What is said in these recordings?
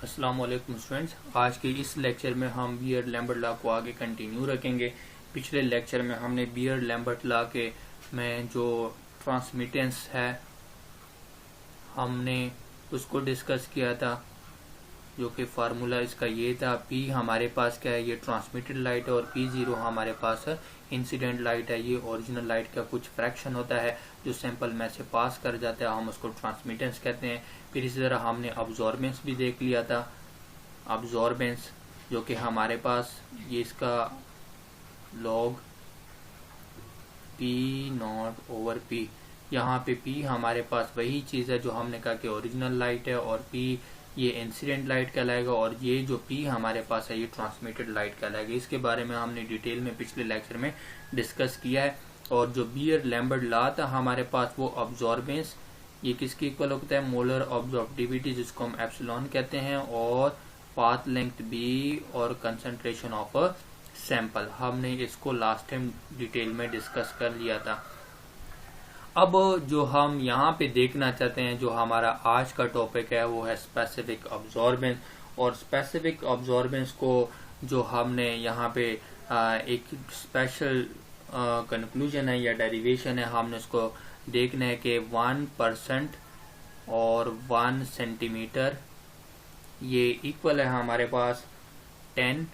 अस्सलाम वालेकुम स्टूडेंट्स। आज के इस लेक्चर में हम बियर लैम्बर्ट लॉ को आगे कंटिन्यू रखेंगे। पिछले लेक्चर में हमने बियर लैम्बर्ट लॉ के में जो ट्रांसमिटेंस है हमने उसको डिस्कस किया था, जो कि फार्मूला इसका ये था। पी हमारे पास क्या है, ये ट्रांसमिटेड लाइट है, और P0 हमारे पास इंसिडेंट लाइट है। ये ओरिजिनल लाइट का कुछ फ्रैक्शन होता है जो सैंपल में से पास कर जाता है, हम उसको ट्रांसमिटेंस कहते हैं। फिर इसी तरह हमने अब्जॉर्बेंस भी देख लिया था। अब्जॉर्बेंस जो कि हमारे पास ये इसका लॉग P0/P, यहाँ पे P हमारे पास वही चीज़ है जो हमने कहा कि ओरिजिनल लाइट है, और P ये इंसिडेंट लाइट कहलाएगा, और ये जो P हमारे पास है ये ट्रांसमिटेड लाइट कहलाएगा। इसके बारे में हमने डिटेल में पिछले लेक्चर में डिस्कस किया है। और जो बियर लैम्बर्ट लॉ था हमारे पास, वो अब्जॉर्बेंस ये किसके इक्वल होता है, मोलर ऑब्जॉर्बिविटी जिसको हम एप्सिलॉन कहते हैं, और पाथ लेंथ B और कंसंट्रेशन ऑफ अ सैंपल। हमने इसको लास्ट टाइम डिटेल में डिस्कस कर लिया था। अब जो हम यहाँ पे देखना चाहते हैं, जो हमारा आज का टॉपिक है, वो है स्पेसिफिक अब्जॉर्बेंस। और स्पेसिफिक अब्जॉर्बेंस को जो हमने यहाँ पे एक स्पेशल कंक्लूजन है या डेरिवेशन है, हमने उसको देखना है कि 1% और 1 सेंटीमीटर ये इक्वल है हमारे पास 10,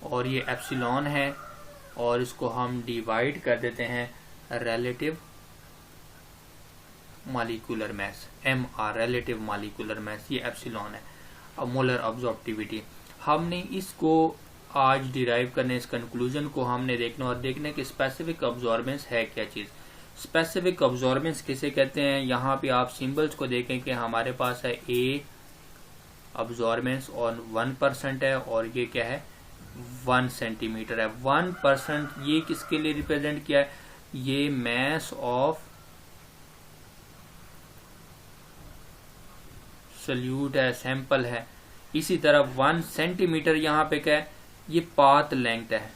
और ये एप्सिलॉन है, और इसको हम डिवाइड कर देते हैं relative molecular mass, MR, relative molecular mass, ये एप्सिलॉन है। अब मोलर ऑब्जॉर्बिविटी हमने इसको आज डिराइव करने, इस कंक्लूजन को हमने देखना और देखने कि स्पेसिफिक अब्जॉर्बेंस है क्या चीज। स्पेसिफिक अब्जॉर्बेंस किसे कहते हैं, यहाँ पे आप सिंबल्स को देखें कि हमारे पास है A अब्जॉर्बेंस और 1% है, और ये क्या है 1 सेंटीमीटर है। 1% ये किसके लिए रिप्रेजेंट किया है, ये मास ऑफ सोल्यूट है, सैंपल है। इसी तरह 1 सेंटीमीटर यहाँ पे क्या है, ये पाथ लेंथ है।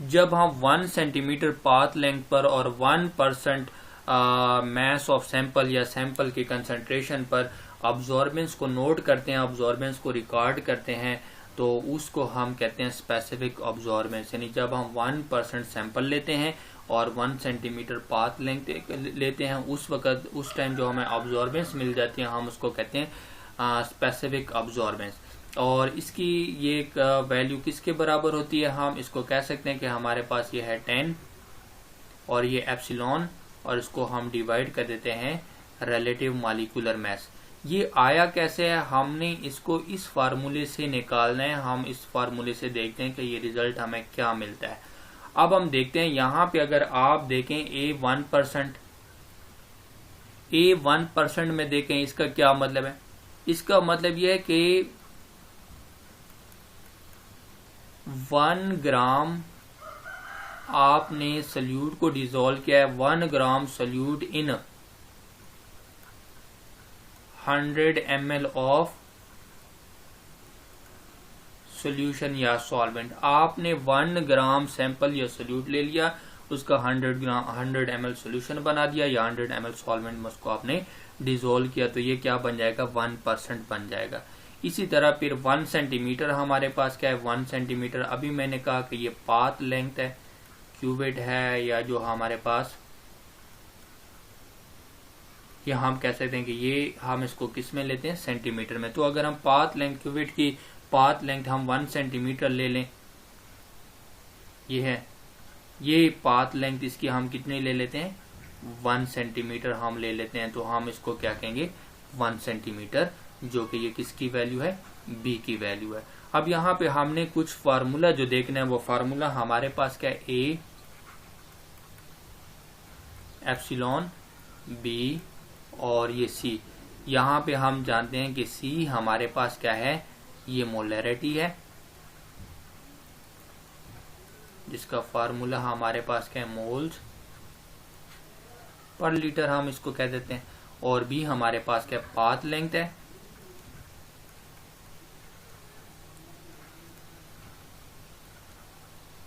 जब हम 1 सेंटीमीटर पाथ लेंथ पर और 1% मास ऑफ सैंपल या सैंपल के कंसंट्रेशन पर अब्जॉर्बेंस को नोट करते हैं, अब्जॉर्बेंस को रिकॉर्ड करते हैं, तो उसको हम कहते हैं स्पेसिफिक अब्जॉर्बेंस। यानी जब हम 1% सैंपल लेते हैं और 1 सेंटीमीटर पाथ लेंथ लेते हैं, उस वक्त उस टाइम जो हमें अब्जॉर्बेंस मिल जाती है, हम उसको कहते हैं स्पेसिफिक अब्जॉर्बेंस। और इसकी ये एक वैल्यू किसके बराबर होती है, हम इसको कह सकते हैं कि हमारे पास ये है 10 और ये एप्सिलॉन, और इसको हम डिवाइड कर देते हैं रिलेटिव मॉलिक्यूलर मास। ये आया कैसे है, हमने इसको इस फार्मूले से निकालना है। हम इस फार्मूले से देखते हैं कि ये रिजल्ट हमें क्या मिलता है। अब हम देखते हैं यहाँ पे अगर आप देखें A 1% में देखें, इसका क्या मतलब है, इसका मतलब यह है कि 1 ग्राम आपने सोल्यूट को डिसॉल्व किया है, 1 gram solute in 100 ml of solution या सॉल्वेंट। आपने 1 ग्राम सैंपल या सोल्यूट ले लिया, उसका 100 ml सोल्यूशन बना दिया, या 100 ml सॉल्वेंट में उसको आपने डिसॉल्व किया, तो ये क्या बन जाएगा, 1% बन जाएगा। इसी तरह फिर 1 सेंटीमीटर हमारे पास क्या है, 1 सेंटीमीटर अभी मैंने कहा कि ये पाथ लेंथ है, क्यूबिट है, या जो हमारे पास ये हम कह सकते हैं कि ये हम इसको किस में लेते हैं, सेंटीमीटर में। तो अगर हम पाथ लेंथ, क्यूबिट की पाथ लेंथ हम 1 सेंटीमीटर ले लें, ये है ये पाथ लेंथ, इसकी हम कितने ले लेते हैं, 1 सेंटीमीटर हम ले लेते हैं, तो हम इसको क्या कहेंगे 1 सेंटीमीटर, जो कि ये किसकी वैल्यू है, B की वैल्यू है। अब यहाँ पे हमने कुछ फार्मूला जो देखना है, वो फार्मूला हमारे पास क्या है, A एप्सिलॉन B और ये C। यहाँ पे हम जानते हैं कि C हमारे पास क्या है, ये मोलैरिटी है, जिसका फार्मूला हमारे पास क्या है, मोल्स पर लीटर हम इसको कह देते हैं, और B हमारे पास क्या पाथ लेंथ है,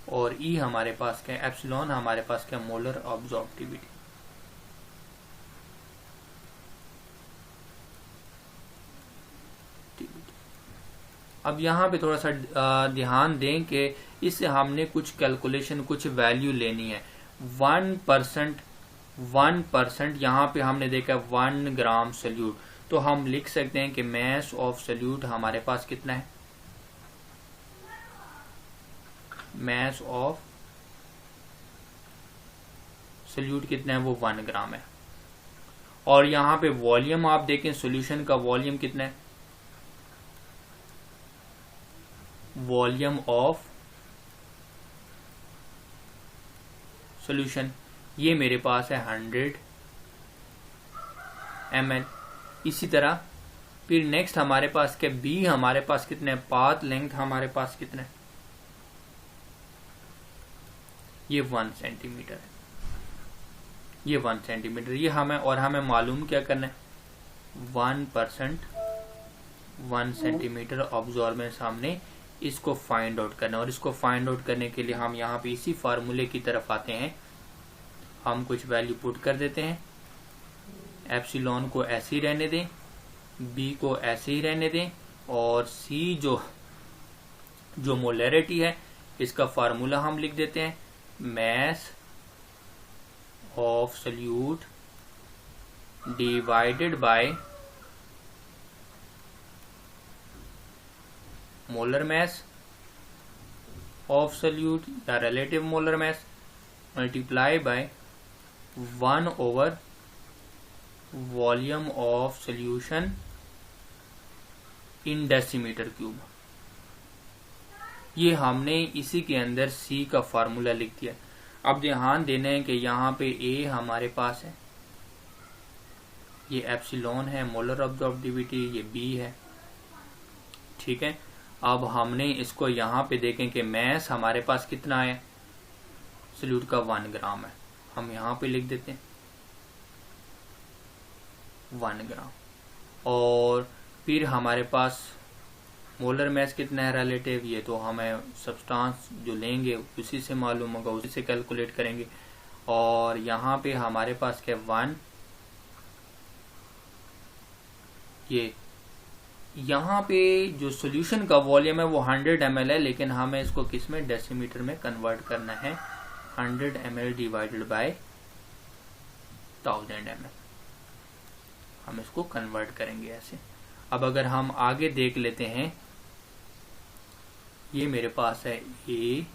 और E हमारे पास क्या एप्सिलॉन हमारे पास क्या मोलर ऑब्जॉर्बिविटी। अब यहाँ पे थोड़ा सा ध्यान दें कि इससे हमने कुछ कैलकुलेशन, कुछ वैल्यू लेनी है। 1% यहाँ पे हमने देखा 1 ग्राम सोल्यूट, तो हम लिख सकते हैं कि मास ऑफ सोल्यूट हमारे पास कितना है, मास ऑफ सोल्यूट कितना है, वो 1 ग्राम है। और यहाँ पे वॉल्यूम आप देखें, सॉल्यूशन का वॉल्यूम कितना है, वॉल्यूम ऑफ सॉल्यूशन ये मेरे पास है 100 ml। इसी तरह फिर नेक्स्ट हमारे पास क्या, बी हमारे पास कितने है, पाथ लेंथ हमारे पास कितना है, ये 1 सेंटीमीटर है, ये 1 सेंटीमीटर ये हमें, और हमें मालूम क्या करना है, 1% 1 सेंटीमीटर ऑब्जॉर्बेंस हमने इसको फाइंड आउट करना है। और इसको फाइंड आउट करने के लिए हम यहाँ पे इसी फार्मूले की तरफ आते हैं, हम कुछ वैल्यू पुट कर देते हैं। एप्सिलॉन को ऐसे ही रहने दें, बी को ऐसे ही रहने दें, और सी जो मोलैरिटी है इसका फार्मूला हम लिख देते हैं, mass of solute divided by molar mass of solute या relative molar mass multiply by 1 over volume of solution in decimetre cube. ये हमने इसी के अंदर सी का फार्मूला लिख दिया। अब ध्यान देना है कि यहाँ पे ए हमारे पास है, ये एप्सिलॉन है, मोलर ऑब्जॉर्बिविटी, ये बी है, ठीक है। अब हमने इसको यहाँ पे देखें कि मास हमारे पास कितना है, सोल्यूट का 1 ग्राम है, हम यहाँ पे लिख देते हैं 1 ग्राम। और फिर हमारे पास मोलर मास कितना है रिलेटिव, ये तो हमें सब्सटेंस जो लेंगे उसी से मालूम होगा, उसी से कैलकुलेट करेंगे। और यहाँ पे हमारे पास क्या 1, ये यहाँ पे जो सॉल्यूशन का वॉल्यूम है वो 100 ml है, लेकिन हमें इसको किस में, डेसीमीटर में कन्वर्ट करना है, 100 ml डिवाइडेड बाय 1000 ml, हम इसको कन्वर्ट करेंगे ऐसे। अब अगर हम आगे देख लेते हैं, ये मेरे पास है ए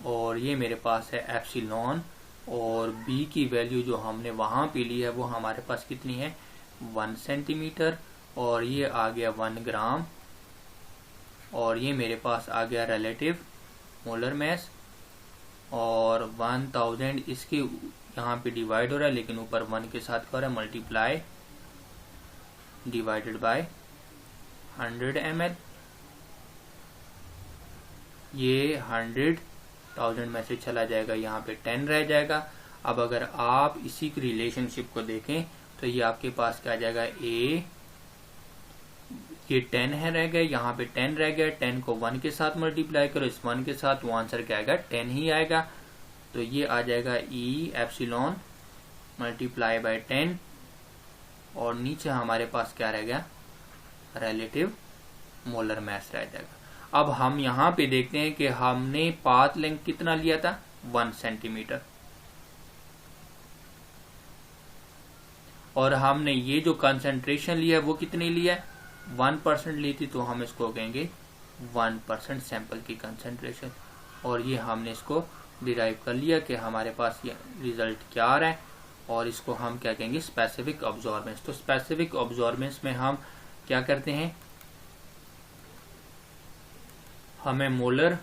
और ये मेरे पास है एप्सिलॉन, और बी की वैल्यू जो हमने वहां पे ली है वो हमारे पास कितनी है, 1 सेंटीमीटर, और ये आ गया 1 ग्राम, और ये मेरे पास आ गया रिलेटिव मोलर मास, और 1000 इसके यहाँ पे डिवाइड हो रहा है, लेकिन ऊपर 1 के साथ क्या हो रहा है, मल्टीप्लाई डिवाइडेड बाय 100 ml। ये 100,000 में से चला जाएगा, यहाँ पे 10 रह जाएगा। अब अगर आप इसी की रिलेशनशिप को देखें तो ये आपके पास क्या आ जाएगा, ए ये 10 है रह गया, यहाँ पे 10 रह गया, 10 को 1 के साथ मल्टीप्लाई करो, इस 1 के साथ, वो आंसर क्या आएगा, 10 ही आएगा। तो ये आ जाएगा ई एप्सिलॉन मल्टीप्लाई बाय 10, और नीचे हमारे पास क्या रह गया, रिलेटिव मोलर मास रह जाएगा। अब हम यहाँ पे देखते हैं कि हमने पाथ लेंथ कितना लिया था, 1 सेंटीमीटर, और हमने ये जो कंसंट्रेशन लिया है वो कितनी लिया है, 1% ली थी, तो हम इसको कहेंगे 1% सैंपल की कंसंट्रेशन। और ये हमने इसको डिराइव कर लिया कि हमारे पास ये रिजल्ट क्या आ रहा है, और इसको हम क्या कहेंगे, स्पेसिफिक ऑब्जॉर्बेंस। तो स्पेसिफिक ऑब्जॉर्बेंस में हम क्या करते हैं, हमें मोलर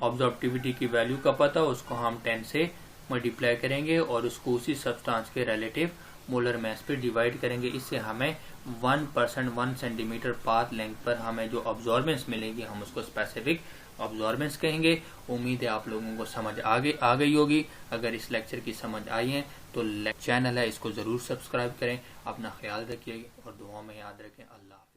ऑब्जॉर्बिविटी की वैल्यू का पता, उसको हम 10 से मल्टीप्लाई करेंगे और उसको उसी सब्सटेंस के रिलेटिव मोलर मास पे डिवाइड करेंगे। इससे हमें 1% 1 सेंटीमीटर पाथ लेंथ पर हमें जो ऑब्जॉर्बेंस मिलेगी हम उसको स्पेसिफिक ऑब्जॉर्बेंस कहेंगे। उम्मीद है आप लोगों को समझ आ गई होगी। अगर इस लेक्चर की समझ आई है तो चैनल है इसको जरूर सब्सक्राइब करें। अपना ख्याल रखिए और दुआ में याद रखें। अल्लाह।